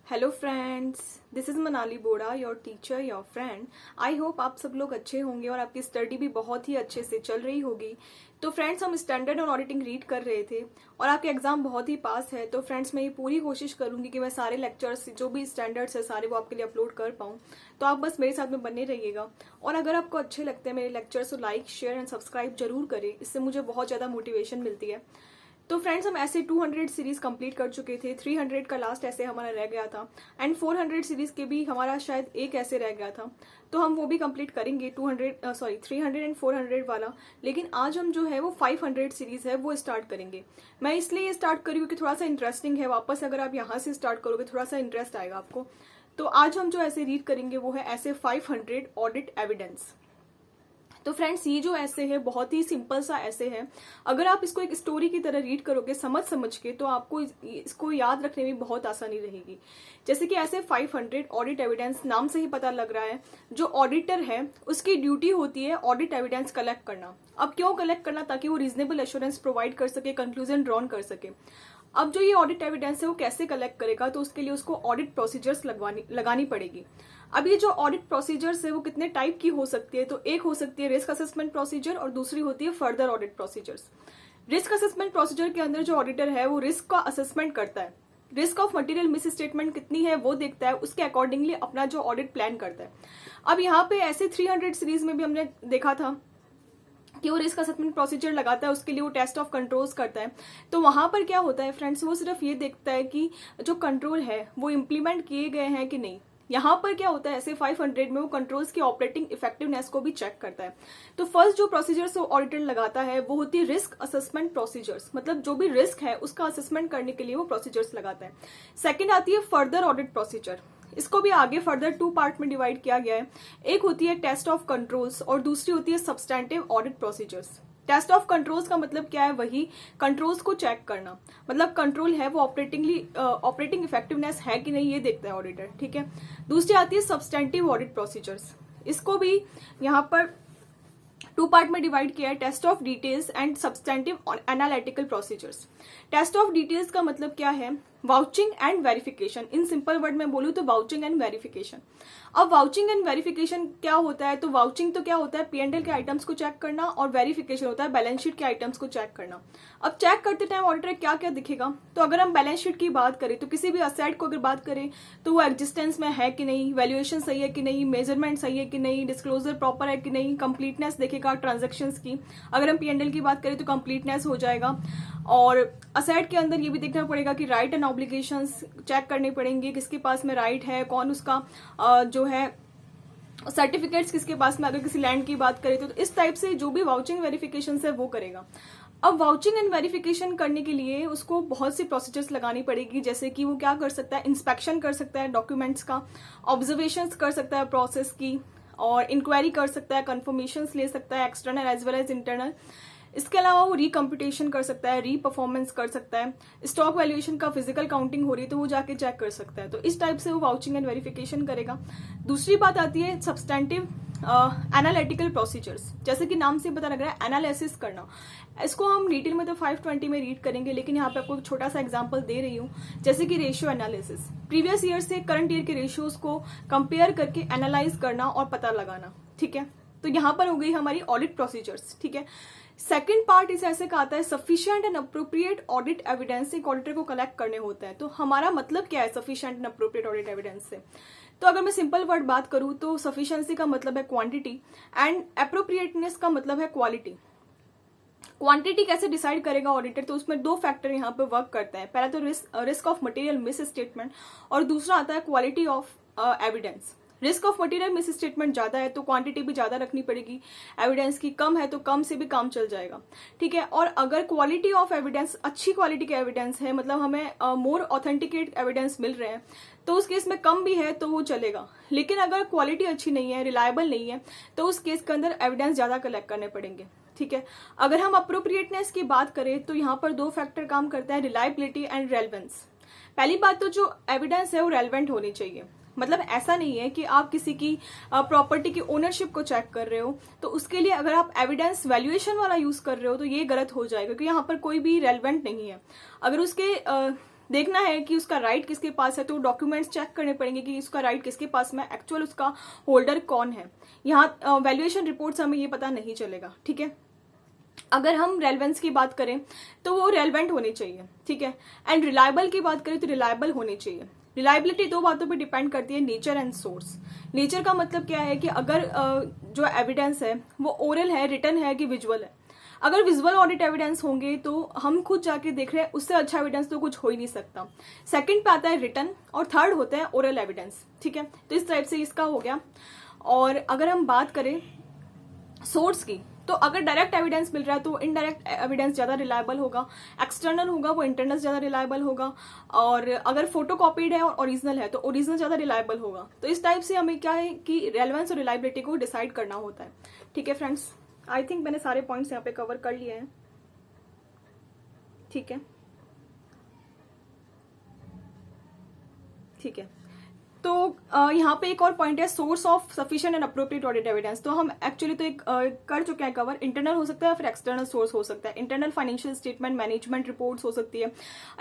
Hello friends, this is Manali Boda, your teacher, your friend. I hope आप सब लोग अच्छे होंगे और आपकी स्टडी भी बहुत ही अच्छे से चल रही होगी। तो फ्रेंड्स, हम स्टैंडर्ड और ऑडिटिंग रीड कर रहे थे और आपके एग्जाम बहुत ही पास है। तो फ्रेंड्स, मैं ये पूरी कोशिश करूंगी कि मैं सारे लेक्चर्स जो भी स्टैंडर्ड्स है सारे वो आपके लिए अपलोड कर पाऊँ। तो आप बस मेरे साथ में बने रहिएगा और अगर आपको अच्छे लगते हैं मेरे लेक्चर्स तो लाइक, शेयर एंड सब्सक्राइब जरूर करें। इससे मुझे बहुत ज़्यादा मोटिवेशन मिलती है। तो फ्रेंड्स, हम ऐसे 200 सीरीज कंप्लीट कर चुके थे। 300 का लास्ट ऐसे हमारा रह गया था एंड 400 सीरीज के भी हमारा शायद एक ऐसे रह गया था। तो हम वो भी कंप्लीट करेंगे 300 एंड 400 वाला। लेकिन आज हम जो है वो 500 सीरीज है वो स्टार्ट करेंगे। मैं इसलिए ये स्टार्ट करी हूँ कि थोड़ा सा इंटरेस्टिंग है। वापस अगर आप यहाँ से स्टार्ट करोगे थोड़ा सा इंटरेस्ट आएगा आपको। तो आज हम जो ऐसे रीड करेंगे वो है ऐसे 500 ऑडिट एविडेंस। तो फ्रेंड्स, ये जो ऐसे है बहुत ही सिंपल सा ऐसे है। अगर आप इसको एक स्टोरी की तरह रीड करोगे समझ के तो आपको इसको याद रखने में बहुत आसानी रहेगी। जैसे कि ऐसे 500 ऑडिट एविडेंस, नाम से ही पता लग रहा है जो ऑडिटर है उसकी ड्यूटी होती है ऑडिट एविडेंस कलेक्ट करना। अब क्यों कलेक्ट करना? ताकि वो रीजनेबल एश्योरेंस प्रोवाइड कर सके, कंक्लूजन ड्रॉन कर सके। अब जो ये ऑडिट एविडेंस है वो कैसे कलेक्ट करेगा? तो उसके लिए उसको ऑडिट प्रोसीजर्स लगानी पड़ेगी। अब ये जो ऑडिट प्रोसीजर्स है वो कितने टाइप की हो सकती है? तो एक हो सकती है रिस्क असेसमेंट प्रोसीजर और दूसरी होती है further audit procedures. Risk assessment procedure के अंदर जो ऑडिटर है वो रिस्क का असेसमेंट करता है। Risk of material miss statement कितनी है वो देखता है, उसके अकॉर्डिंगली अपना जो ऑडिट प्लान करता है। अब यहाँ पे ऐसे 300 सीरीज में भी हमने देखा था कि वो रिस्क असेसमेंट प्रोसीजर लगाता है, उसके लिए वो टेस्ट ऑफ कंट्रोल्स करता है। तो वहां पर क्या होता है फ्रेंड्स, वो सिर्फ ये देखता है कि जो कंट्रोल है वो इम्प्लीमेंट किए गए हैं कि नहीं। यहाँ पर क्या होता है ऐसे 500 में वो कंट्रोल्स की ऑपरेटिंग इफेक्टिवनेस को भी चेक करता है। तो फर्स्ट जो प्रोसीजर्स ऑडिटर लगाता है वो होती है रिस्क असेसमेंट प्रोसीजर्स, मतलब जो भी रिस्क है उसका असेसमेंट करने के लिए वो प्रोसीजर्स लगाता है। सेकेंड आती है फर्दर ऑडिट प्रोसीजर। इसको भी आगे फर्दर 2 पार्ट में डिवाइड किया गया है। एक होती है टेस्ट ऑफ कंट्रोल्स और दूसरी होती है substantive audit procedures. Test of controls का मतलब क्या है? वही कंट्रोल्स को चेक करना, मतलब कंट्रोल है वो ऑपरेटिंग इफेक्टिवनेस है कि नहीं ये देखता है ऑडिटर, ठीक है। दूसरी आती है सब्सटैंटिव ऑडिट प्रोसीजर्स। इसको भी यहाँ पर 2 पार्ट में डिवाइड किया है, test of details and substantive analytical procedures. Test of details का मतलब क्या है? Vouching and verification. In simple word में बोलूं तो वाउचिंग एंड वेरिफिकेशन। अब वाउचिंग एंड वेरिफिकेशन क्या होता है? तो वाउचिंग तो क्या होता है? P&L के आइटम्स को चेक करना और वेरिफिकेशन होता है बैलेंस शीट के आइटम्स को चेक करना। अब चेक करते टाइम ऑडिटर क्या क्या दिखेगा? तो अगर हम बैलेंस शीट की बात करें तो किसी भी असेट को अगर बात करें तो वो एग्जिस्टेंस में है कि नहीं, वैल्यूएशन सही है कि नहीं, मेजरमेंट सही है कि नहीं, डिस्क्लोजर प्रॉपर है कि नहीं, कंप्लीटनेस देखेगा ट्रांजेक्शन्स की। अगर हम P&L की बात करें तो कंप्लीटनेस हो जाएगा। और असेट के अंदर ये भी देखना पड़ेगा कि राइट एंड ऑब्लिगेशंस चेक करने पड़ेंगे, किसके पास में राइट है, कौन उसका जो है सर्टिफिकेट्स किसके पास में। अगर किसी लैंड की बात करें तो इस टाइप से जो भी वाउचिंग वेरिफिकेशन है वो करेगा। अब वाउचिंग एंड वेरिफिकेशन करने के लिए उसको बहुत सी प्रोसीजर्स लगानी पड़ेगी। जैसे कि वो क्या कर सकता है? इंस्पेक्शन कर सकता है डॉक्यूमेंट्स का, ऑब्जर्वेशंस कर सकता है प्रोसेस की, और इंक्वायरी कर सकता है, कंफर्मेशंस ले सकता है external as well as internal. इसके अलावा वो रीकम्प्यूटेशन कर सकता है, री परफॉर्मेंस कर सकता है, स्टॉक वैल्यूएशन का फिजिकल काउंटिंग हो रही है तो वो जाके चेक कर सकता है। तो इस टाइप से वो वाउचिंग एंड वेरिफिकेशन करेगा। दूसरी बात आती है सब्सटैंटिव एनालिटिकल प्रोसीजर्स। जैसे कि नाम से पता लग रहा है एनालिसिस करना। इसको हम डिटेल में तो 520 में रीड करेंगे, लेकिन यहाँ पे आपको एक छोटा सा एग्जांपल दे रही हूँ। जैसे कि रेशियो एनालिसिस, प्रीवियस ईयर से करंट ईयर के रेशियोज को कंपेयर करके एनालाइज करना और पता लगाना, ठीक है। तो यहाँ पर हो गई हमारी ऑडिट प्रोसीजर्स, ठीक है। सेकेंड पार्ट इस ऐसे का आता है sufficient and appropriate audit evidence. एक ऑडिटर को कलेक्ट करने होता है। तो हमारा मतलब क्या है sufficient and appropriate audit evidence से? तो अगर मैं सिंपल वर्ड बात करूं तो सफिशिएंसी का मतलब है क्वांटिटी एंड अप्रोप्रिएटनेस का मतलब है क्वालिटी। क्वांटिटी कैसे डिसाइड करेगा ऑडिटर? तो उसमें 2 फैक्टर यहाँ पे वर्क करते हैं। पहला तो risk of material miss statement और दूसरा आता है quality of evidence. Risk of material miss statement ज्यादा है तो क्वांटिटी भी ज्यादा रखनी पड़ेगी, एविडेंस की कम है तो कम से भी काम चल जाएगा, ठीक है। और अगर क्वालिटी ऑफ एविडेंस अच्छी क्वालिटी के एविडेंस है, मतलब हमें मोर ऑथेंटिकेट एविडेंस मिल रहे हैं, तो उस केस में कम भी है तो वो चलेगा। लेकिन अगर क्वालिटी अच्छी नहीं है, रिलायबल नहीं है, तो उस केस के अंदर एविडेंस ज्यादा कलेक्ट करने पड़ेंगे, ठीक है। अगर हम अप्रोप्रिएटनेस की बात करें तो यहाँ पर 2 फैक्टर काम करते हैं, रिलायबिलिटी एंड रेलेवेंस। पहली बात तो जो एविडेंस है वो रेलेवेंट होनी चाहिए। मतलब ऐसा नहीं है कि आप किसी की प्रॉपर्टी की ओनरशिप को चेक कर रहे हो तो उसके लिए अगर आप एविडेंस वैल्यूएशन वाला यूज कर रहे हो तो ये गलत हो जाएगा, क्योंकि यहाँ पर कोई भी रेलेवेंट नहीं है। अगर उसके देखना है कि उसका राइट किसके पास है, तो डॉक्यूमेंट्स चेक करने पड़ेंगे कि उसका राइट किसके पास में, एक्चुअल उसका होल्डर कौन है। यहाँ वैल्यूएशन रिपोर्ट से हमें ये पता नहीं चलेगा, ठीक है। अगर हम रेलेवेंस की बात करें तो वो रेलेवेंट होनी चाहिए, ठीक है। एंड रिलायबल की बात करें तो रिलायबल होनी चाहिए। रिलायबिलिटी दो बातों पे डिपेंड करती है, नेचर एंड सोर्स। नेचर का मतलब क्या है कि अगर जो एविडेंस है वो ओरल है, रिटन है कि विजुअल है। अगर विजुअल ऑडिट एविडेंस होंगे तो हम खुद जाके देख रहे हैं, उससे अच्छा एविडेंस तो कुछ हो ही नहीं सकता। सेकंड पे आता है रिटन और थर्ड होता है ओरल एविडेंस, ठीक है। तो इस टाइप से इसका हो गया। और अगर हम बात करें सोर्स की, तो अगर डायरेक्ट एविडेंस मिल रहा है तो इनडायरेक्ट एविडेंस ज्यादा रिलायबल होगा, एक्सटर्नल होगा वो इंटरनल ज्यादा रिलायबल होगा, और अगर फोटोकॉपीड है और ओरिजिनल है तो ओरिजिनल ज्यादा रिलायबल होगा। तो इस टाइप से हमें क्या है कि रेलेवेंस और रिलायबिलिटी को डिसाइड करना होता है, ठीक है फ्रेंड्स। आई थिंक मैंने सारे पॉइंट्स यहाँ पे कवर कर लिए हैं, ठीक है, ठीक है। तो यहाँ पे एक और पॉइंट है, source of sufficient and appropriate audit evidence. तो हम एक्चुअली तो एक कर चुके हैं कवर, इंटरनल हो सकता है फिर एक्सटर्नल सोर्स हो सकता है। Internal financial statement, management reports हो सकती है,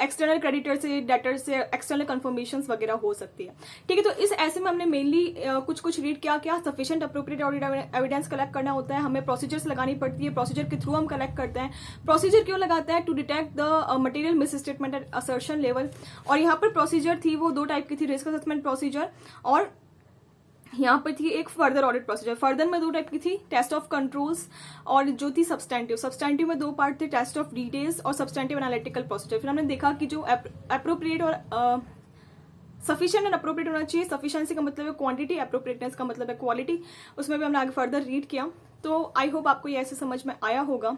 एक्सटर्नल क्रेडिटर से, डेटर से, एक्सटर्नल कंफर्मेशन वगैरह हो सकती है, ठीक है। तो इस ऐसे में हमने मेनली कुछ कुछ रीड किया, क्या sufficient appropriate audit evidence collect करना होता है, हमें प्रोसीजर्स लगानी पड़ती है, प्रोसीजर के थ्रू हम कलेक्ट करते हैं। प्रोसीजर क्यों लगाते हैं? To detect the material misstatement at assertion level. और यहाँ पर प्रोसीजर थी वो दो टाइप की थी, रिस्क असेसमेंट प्रोसीजर और यहाँ पर थी एक फर्दर ऑडिट प्रोसीजर। फर्दर में दो टाइप की थी, टेस्ट ऑफ कंट्रोल्स और जो थी सब्सटेंटिव। सब्सटेंटिव में दो पार्ट थे, टेस्ट ऑफ डिटेल्स और सब्सटेंटिव एनालिटिकल प्रोसीजर। फिर हमने देखा कि जो अप्रोप्रिएट और सफिशिएंट एंड अप्रोप्रिएट होना चाहिए। सफिशिएंसी का मतलब है क्वांटिटी, अप्रोप्रिएटनेस का मतलब है क्वालिटी। उसमें भी हमने आगे फर्दर रीड किया। तो आई होप आपको ये ऐसे समझ में आया होगा।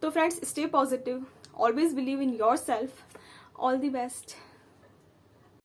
तो friends, stay positive, always believe in your self. All the best.